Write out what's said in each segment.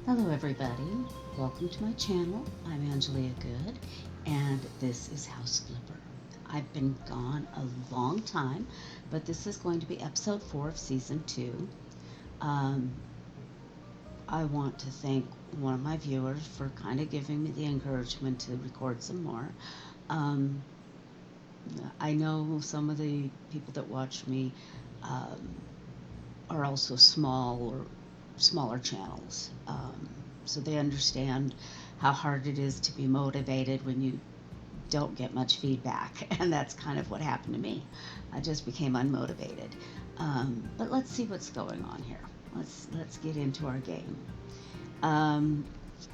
Hello everybody, welcome to my channel. I'm Angelia Goode and this is House Flipper. I've been gone a long time, but this is going to be episode 4 of season 2. Um, I want to thank one of my viewers for kind of giving me the encouragement to record some more. Um, I know some of the people that watch me um, are also smaller channels, so they understand how hard it is to be motivated when you don't get much feedback, and that's kind of what happened to me. I just became unmotivated. But let's see what's going on here. Let's get into our game. Um,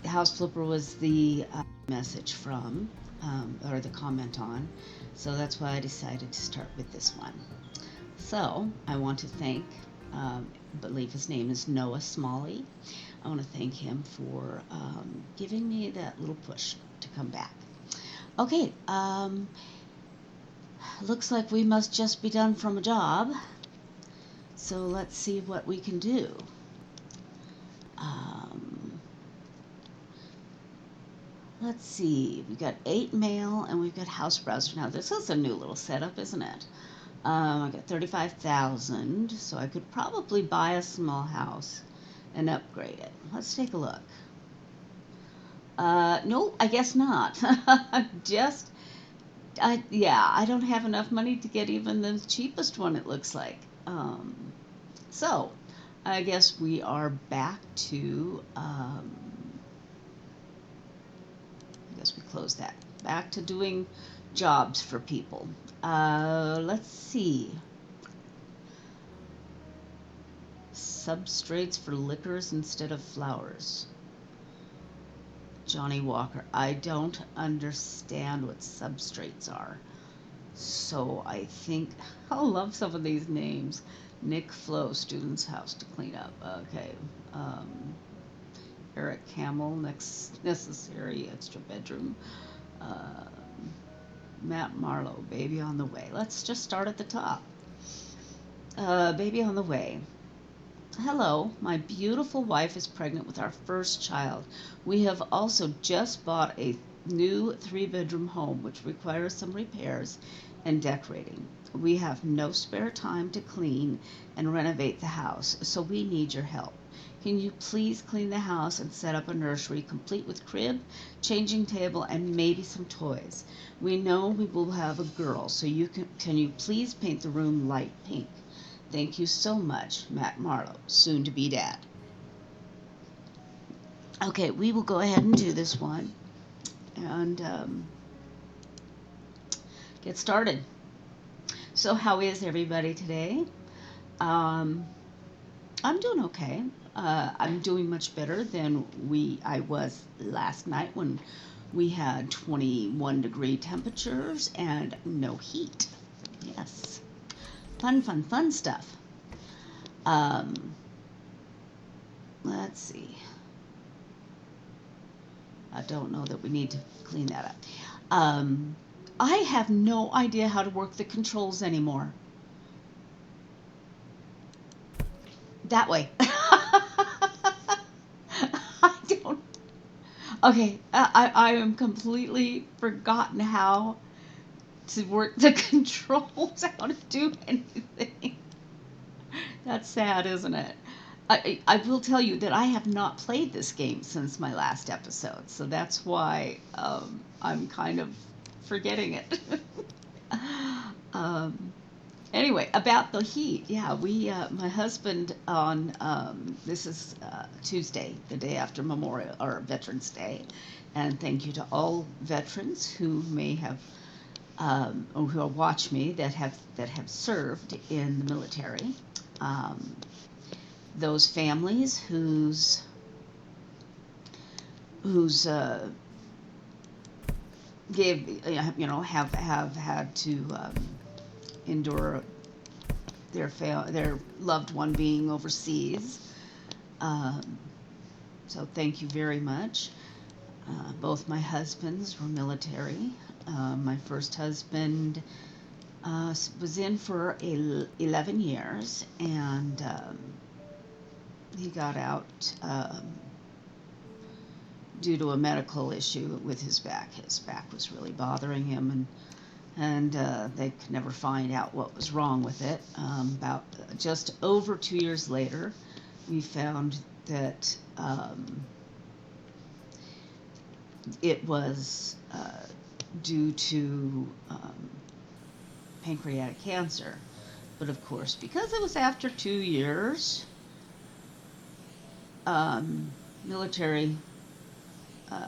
House Flipper was the message from, or the comment on, so that's why I decided to start with this one. So I want to thank, I believe his name is Noah Smalley. I want to thank him for giving me that little push to come back. Okay, looks like we must just be done from a job. So let's see what we can do. Let's see, we've got 8 mail and we've got house browser. Now this is a new little setup, isn't it? I got 35,000, so I could probably buy a small house and upgrade it. Let's take a look. No, I guess not. I don't have enough money to get even the cheapest one, it looks like. So, I guess we are back to, I guess we close that. Back to doing jobs for people. Let's see. Substrates for liquors instead of flowers. Johnny Walker. I don't understand what substrates are. So I think I'll love some of these names. Nick Flo, student's house to clean up. Okay. Eric Camel, next necessary extra bedroom. Matt Marlowe, baby on the way. Let's just start at the top. Baby on the way. Hello, my beautiful wife is pregnant with our first child. We have also just bought a new 3-bedroom home which requires some repairs and decorating. We have no spare time to clean and renovate the house, so we need your help. Can you please clean the house and set up a nursery complete with crib, changing table, and maybe some toys? We know we will have a girl, so can you please paint the room light pink? Thank you so much, Matt Marlowe, soon to be dad. Okay, we will go ahead and do this one and get started. So, how is everybody today? I'm doing okay. I'm doing much better than I was last night when we had 21-degree temperatures and no heat. Yes, fun stuff. Let's see. I don't know that we need to clean that up. I have no idea how to work the controls anymore. That way. I don't. Okay, I am completely forgotten how to work the controls, how to do anything. That's sad, isn't it? I will tell you that I have not played this game since my last episode, so that's why I'm kind of forgetting it. um, anyway, about the heat, yeah, my husband on, this is Tuesday, the day after Memorial or Veterans Day, and thank you to all veterans who may have, or who watch me that have served in the military. Those families whose have had to endure their loved one being overseas. So thank you very much. Both my husbands were military. My first husband was in for 11 years, and he got out due to a medical issue with his back. His back was really bothering him, and they could never find out what was wrong with it. About just over 2 years later, we found that it was due to pancreatic cancer. But of course, because it was after 2 years, military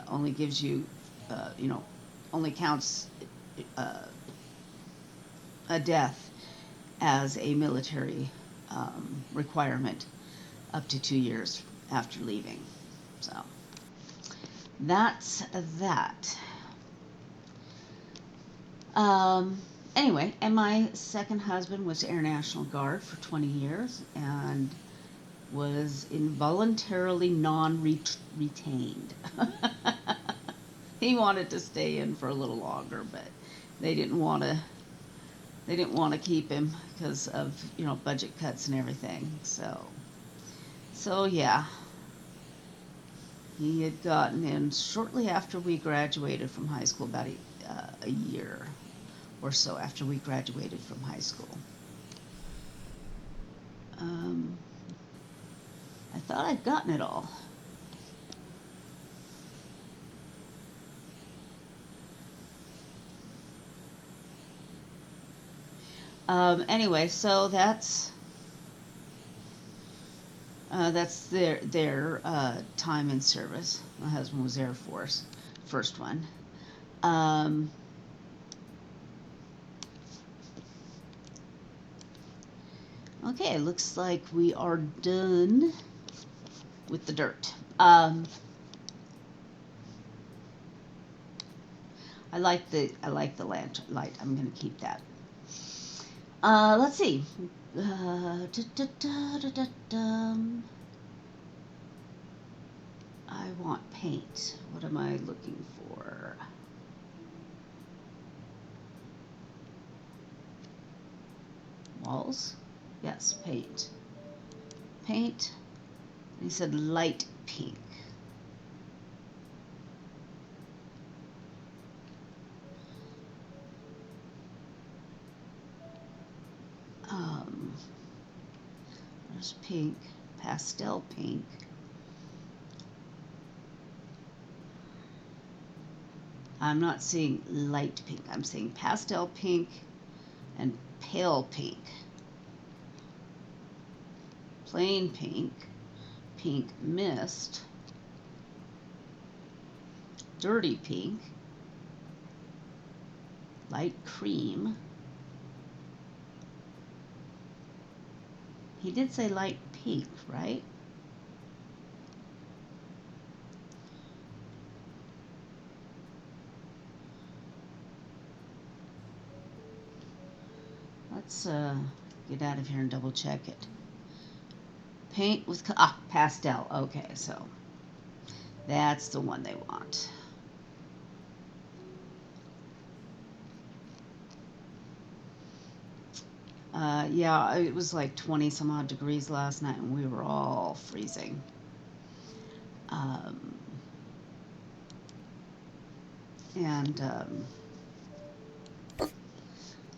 only gives you, only counts a death as a military requirement up to 2 years after leaving. So that's that. Anyway, and my second husband was Air National Guard for 20 years and was involuntarily non-retained. He wanted to stay in for a little longer, but they didn't want to keep him because of, budget cuts and everything. So yeah, he had gotten in shortly after we graduated from high school, about a year or so after we graduated from high school. I thought I'd gotten it all. Anyway, so that's their time in service. My husband was Air Force, first one. Okay, looks like we are done with the dirt. I like the lantern light. I'm gonna keep that. Let's see. I want paint. What am I looking for? Walls? Yes, paint. Paint. He said light pink. There's pink, pastel pink. I'm not seeing light pink. I'm seeing pastel pink and pale pink. Plain pink, pink mist, dirty pink, light cream. He did say light pink, right? Let's get out of here and double check it. Paint with pastel. Okay, so that's the one they want. Yeah, it was like 20 some odd degrees last night, and we were all freezing.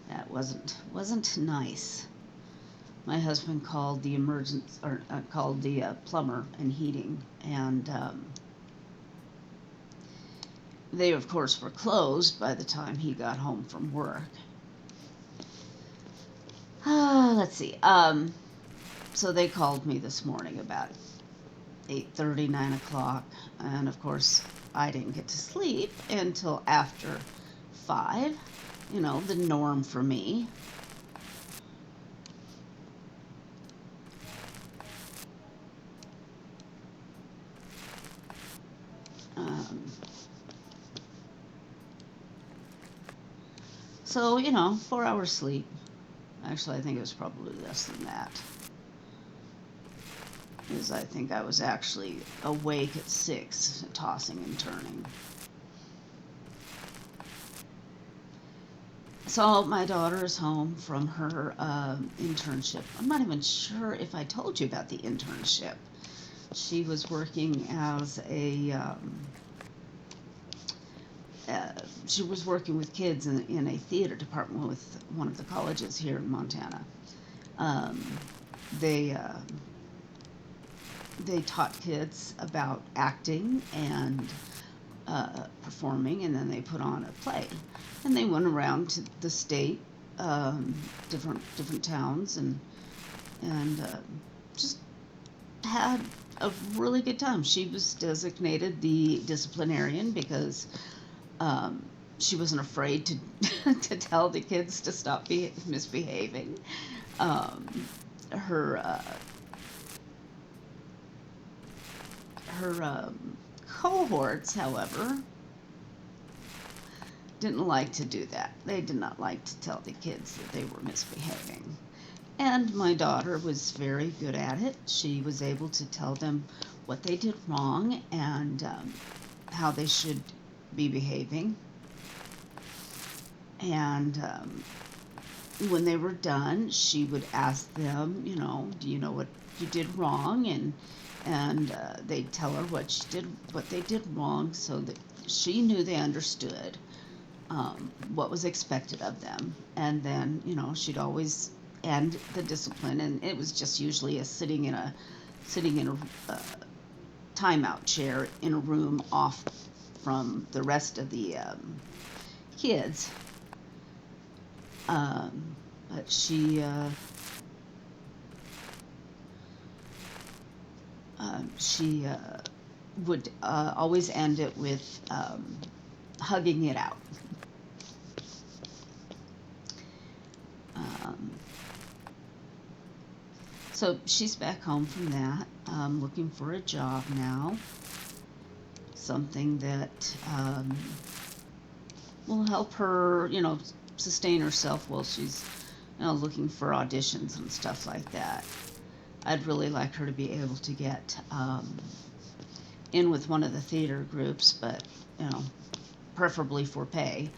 That wasn't nice. My husband called the called the plumber and heating, and they of course were closed by the time he got home from work. Let's see. So they called me this morning about 8:30, 9 o'clock, and of course I didn't get to sleep until after 5. The norm for me. So 4 hours sleep. Actually, I think it was probably less than that, because I think I was actually awake at 6, tossing and turning. So my daughter is home from her internship. I'm not even sure if I told you about the internship. She was working as a she was working with kids in a theater department with one of the colleges here in Montana. Um, they they taught kids about acting and performing, and then they put on a play, and they went around to the state, different towns, and just had a really good time. She was designated the disciplinarian because um, she wasn't afraid to to tell the kids to stop misbehaving. Um, her her cohorts, however, didn't like to do that. They did not like to tell the kids that they were misbehaving. And my daughter was very good at it. She was able to tell them what they did wrong and how they should be behaving. And when they were done, she would ask them, do you know what you did wrong? And they'd tell her what they did wrong, so that she knew they understood what was expected of them. And then, she'd always end the discipline, and it was just usually sitting in a timeout chair in a room off from the rest of the kids. But she would always end it with hugging it out. So she's back home from that, looking for a job now, something that will help her, sustain herself while she's, looking for auditions and stuff like that. I'd really like her to be able to get in with one of the theater groups, but, preferably for pay.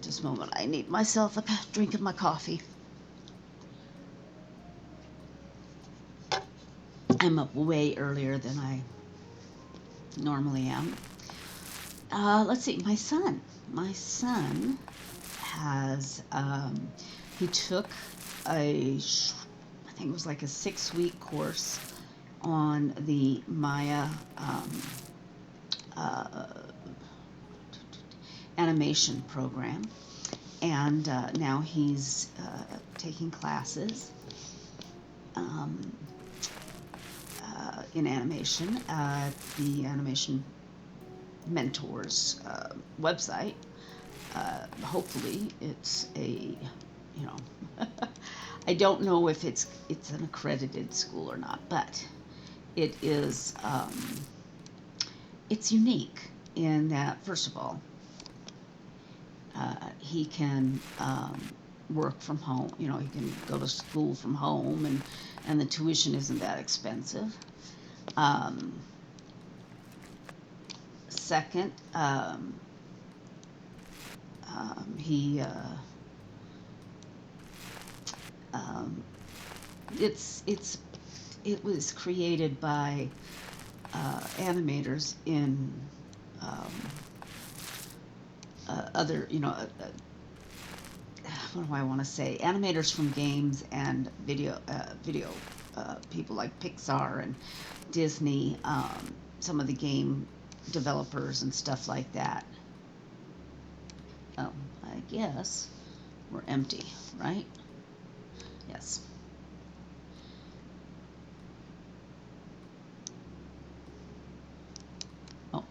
Just a moment, I need myself a drink of my coffee. I'm up way earlier than I normally am. Let's see, my son has, he took I think it was like a 6-week course on the Maya animation program, and now he's taking classes in animation at the Animation Mentors website. Hopefully it's I don't know if it's an accredited school or not, but it is it's unique in that, first of all, he can work from home. He can go to school from home, and the tuition isn't that expensive. Second, he it was created by animators in other, what do I want to say? Animators from games and video people like Pixar and Disney, some of the game developers and stuff like that. Oh, I guess we're empty, right? Yes. Oh.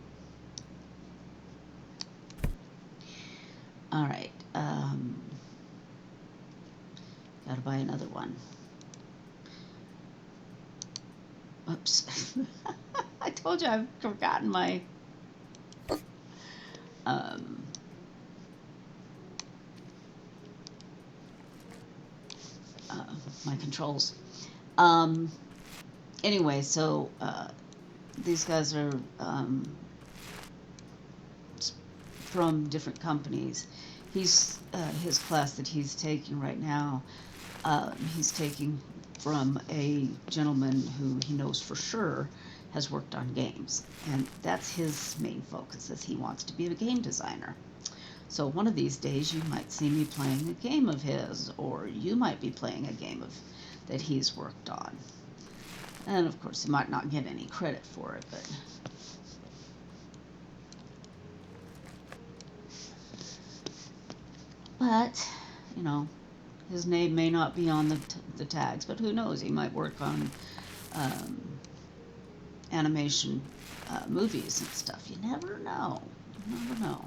All right. Gotta buy another one. Oops. I told you I've forgotten my my controls. Anyway, so these guys are from different companies. He's his class that he's taking right now. He's taking from a gentleman who he knows for sure has worked on games, and that's his main focus, is he wants to be a game designer. So one of these days you might see me playing a game of his, or you might be playing a game of that he's worked on. And of course, he might not get any credit for it, but you know, his name may not be on the tags, but who knows? He might work on um, animation movies and stuff. You never know. You never know.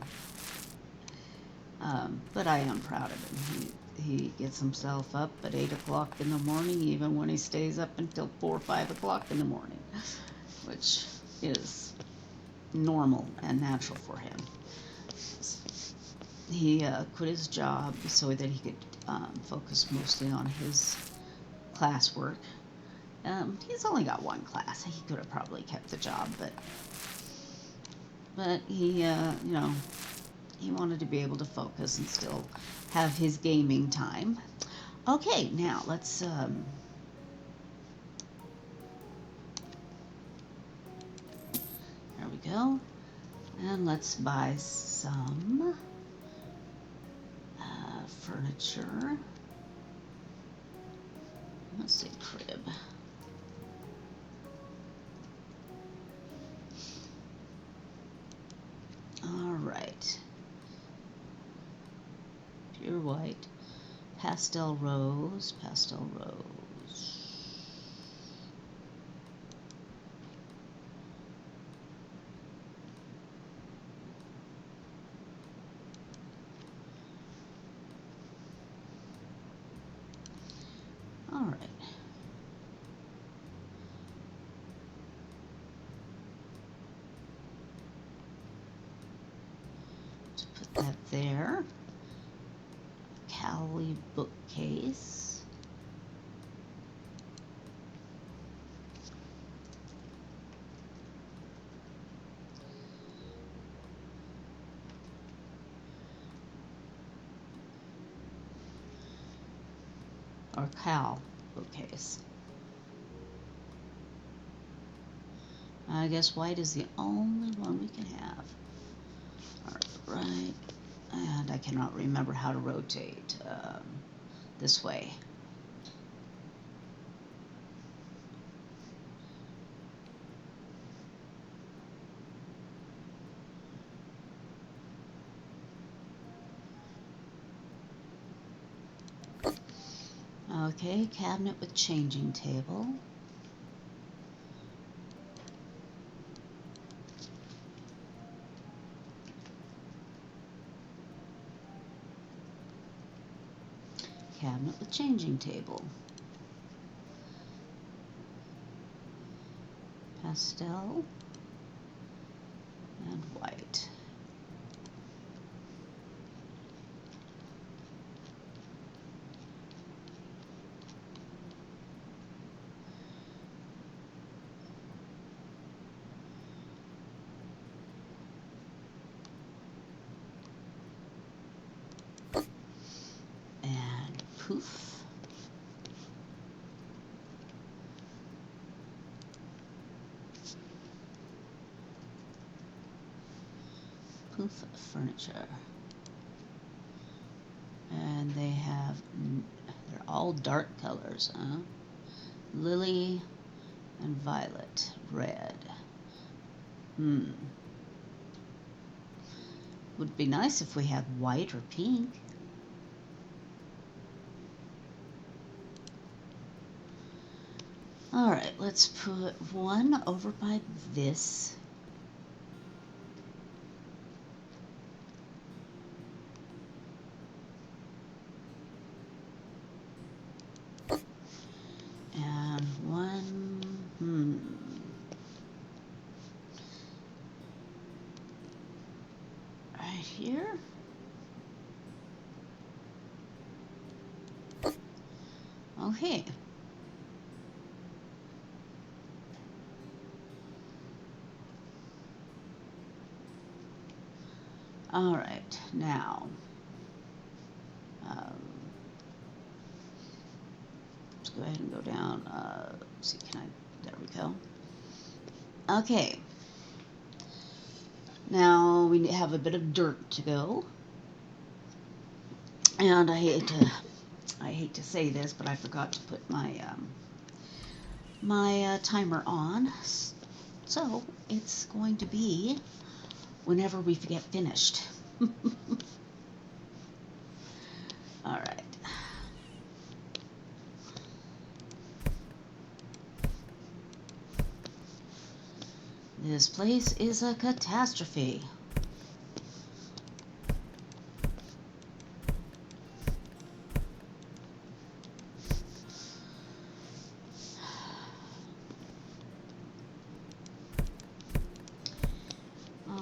But I am proud of him. He gets himself up at 8 o'clock in the morning, even when he stays up until 4 or 5 o'clock in the morning, which is normal and natural for him. He quit his job so that he could focus mostly on his classwork. He's only got one class. He could have probably kept the job, but he, he wanted to be able to focus and still have his gaming time. Okay, now let's there we go, and let's buy some furniture. Let's see, crib. All right. Pure white. Pastel rose. Pastel rose. All right. Let's put that there. Cowley bookcase. Or cow bookcase. I guess white is the only one we can have. All right. And I cannot remember how to rotate this way. Okay, cabinet with changing table. Cabinet with changing table. Pastel and white. And poof. Poof furniture. And they have, they're all dark colors, huh? Lily and violet, red. Would be nice if we had white or pink. All right, let's put one over by this. And one, right here. Okay. All right, now, let's go ahead and go down. Let's see, there we go. Okay, now we have a bit of dirt to go, and I hate to say this, but I forgot to put my timer on, so it's going to be whenever we get finished. All right. This place is a catastrophe.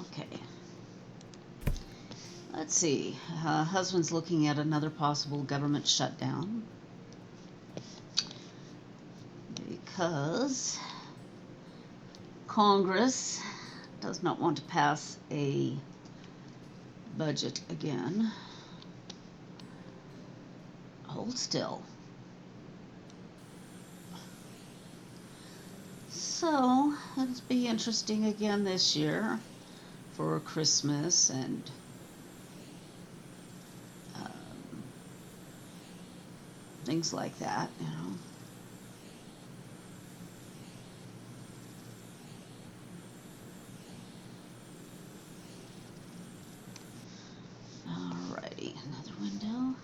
Okay. Let's see. Husband's looking at another possible government shutdown because Congress does not want to pass a budget again. Hold still. So it'll be interesting again this year for Christmas and things like that, you know. Alrighty, another window.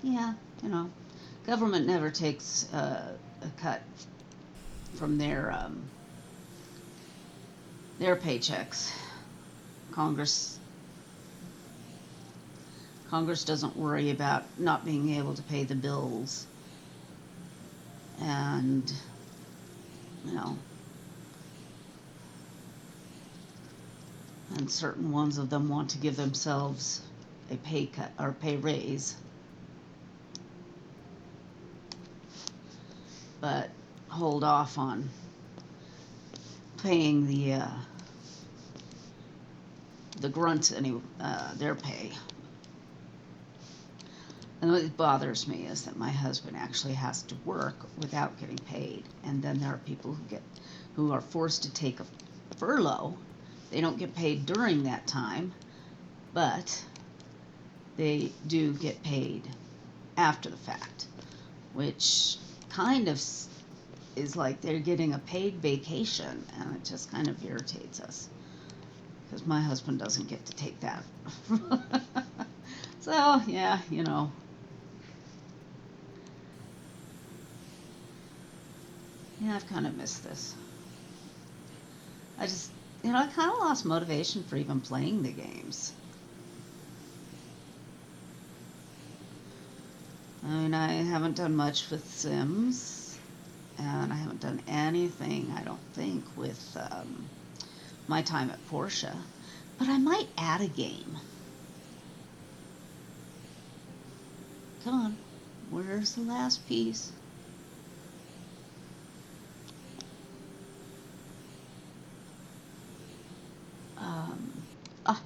Yeah, you know, government never takes a cut from their paychecks. Congress Congress doesn't worry about not being able to pay the bills, and you know, and certain ones of them want to give themselves a pay cut or pay raise, but hold off on paying the grunts their pay. And what bothers me is that my husband actually has to work without getting paid, and then there are people who are forced to take a furlough. They don't get paid during that time, but they do get paid after the fact, which kind of is like they're getting a paid vacation, and it just kind of irritates us because my husband doesn't get to take that. So yeah, you know. Yeah, I've kind of missed this. I just, I kind of lost motivation for even playing the games. I mean, I haven't done much with Sims, and I haven't done anything, I don't think, with my time at Porsche. But I might add a game. Come on, where's the last piece?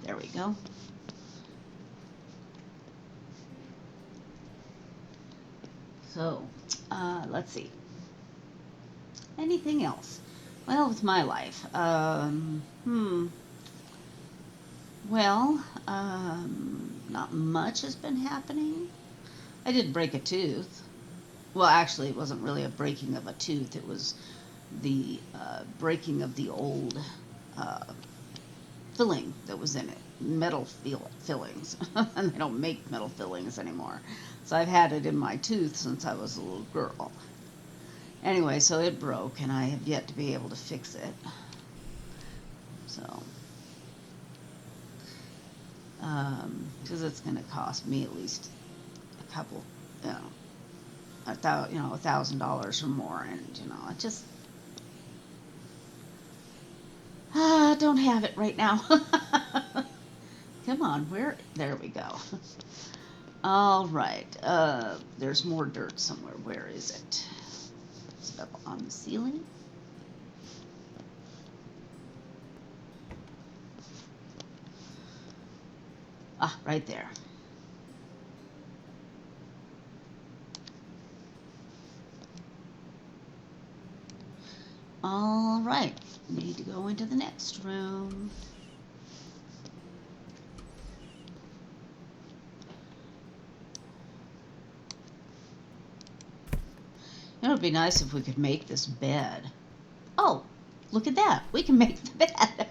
There we go. So, let's see. Anything else? Well, with my life, well, not much has been happening. I did break a tooth. Well, actually, it wasn't really a breaking of a tooth. It was the breaking of the old filling that was in it, metal fillings. And they don't make metal fillings anymore. So I've had it in my tooth since I was a little girl. Anyway, so it broke, and I have yet to be able to fix it. So, because it's going to cost me at least a couple, $1,000 or more, and I just don't have it right now. Come on, there we go. All right, there's more dirt somewhere. Where is it? Is it up on the ceiling? Right there. All right, need to go into the next room. It would be nice if we could make this bed. Oh, look at that. We can make the bed.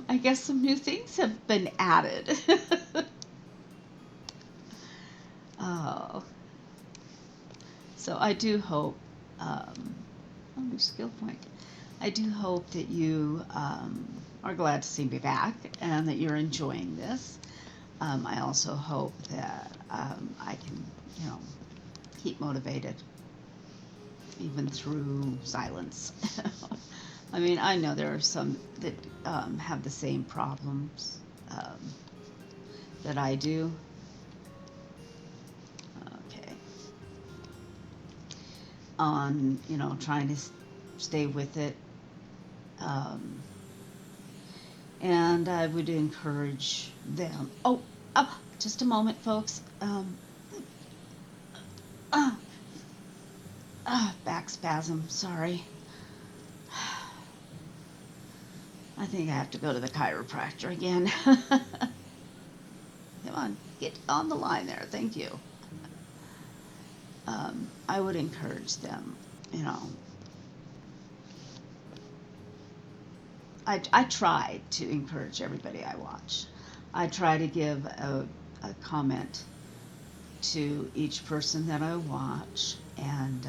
I guess some new things have been added. Oh, so I do hope, oh, new skill point. I do hope that you are glad to see me back and that you're enjoying this. I also hope that I can, you know, keep motivated even through silence. I mean, I know there are some that have the same problems that I do. Okay. On, you know, trying to stay with it. And I would encourage them. Oh, just a moment, folks. Back spasm. Sorry. I think I have to go to the chiropractor again. Come on, get on the line there. Thank you. I would encourage them, you know. I try to encourage everybody I watch. I try to give a comment to each person that I watch and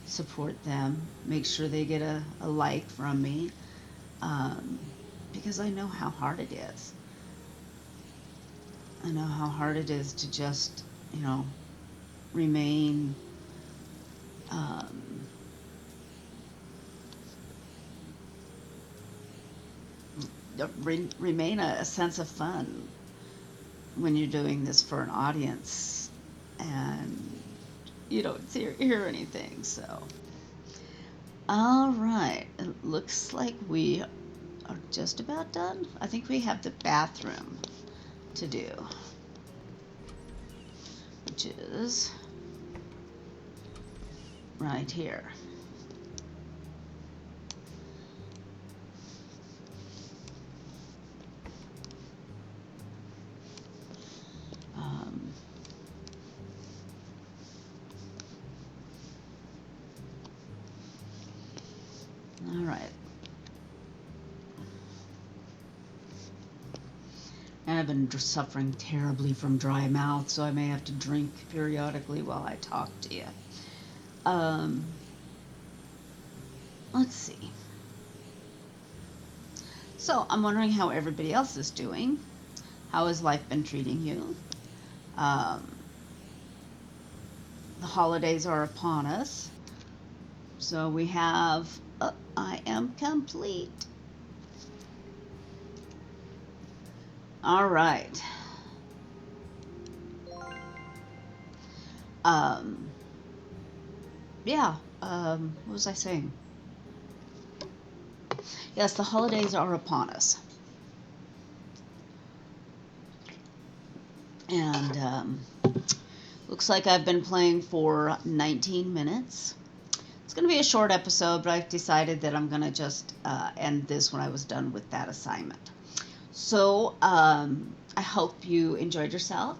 support them, make sure they get a like from me, because I know how hard it is. I know how hard it is to just, you know, remain remain a sense of fun when you're doing this for an audience and you don't hear anything. So, all right, it looks like we are just about done. I think we have the bathroom to do, which is right here. All right. And I've been suffering terribly from dry mouth, so I may have to drink periodically while I talk to you. Let's see. So I'm wondering how everybody else is doing. How has life been treating you? The holidays are upon us. So we have, I am complete. All right. Yeah, what was I saying? Yes, the holidays are upon us. And looks like I've been playing for 19 minutes. It's going to be a short episode, but I've decided that I'm going to just end this when I was done with that assignment. So I hope you enjoyed yourself.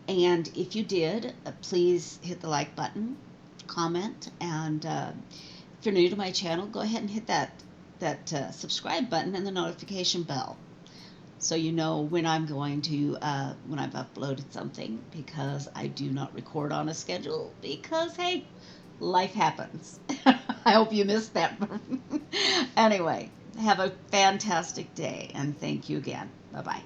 And if you did, please hit the like button, comment, and if you're new to my channel, go ahead and hit that subscribe button and the notification bell, so you know when I'm going to when I've uploaded something, because I do not record on a schedule because, hey, life happens. I hope you missed that. Anyway, have a fantastic day and thank you again. Bye bye.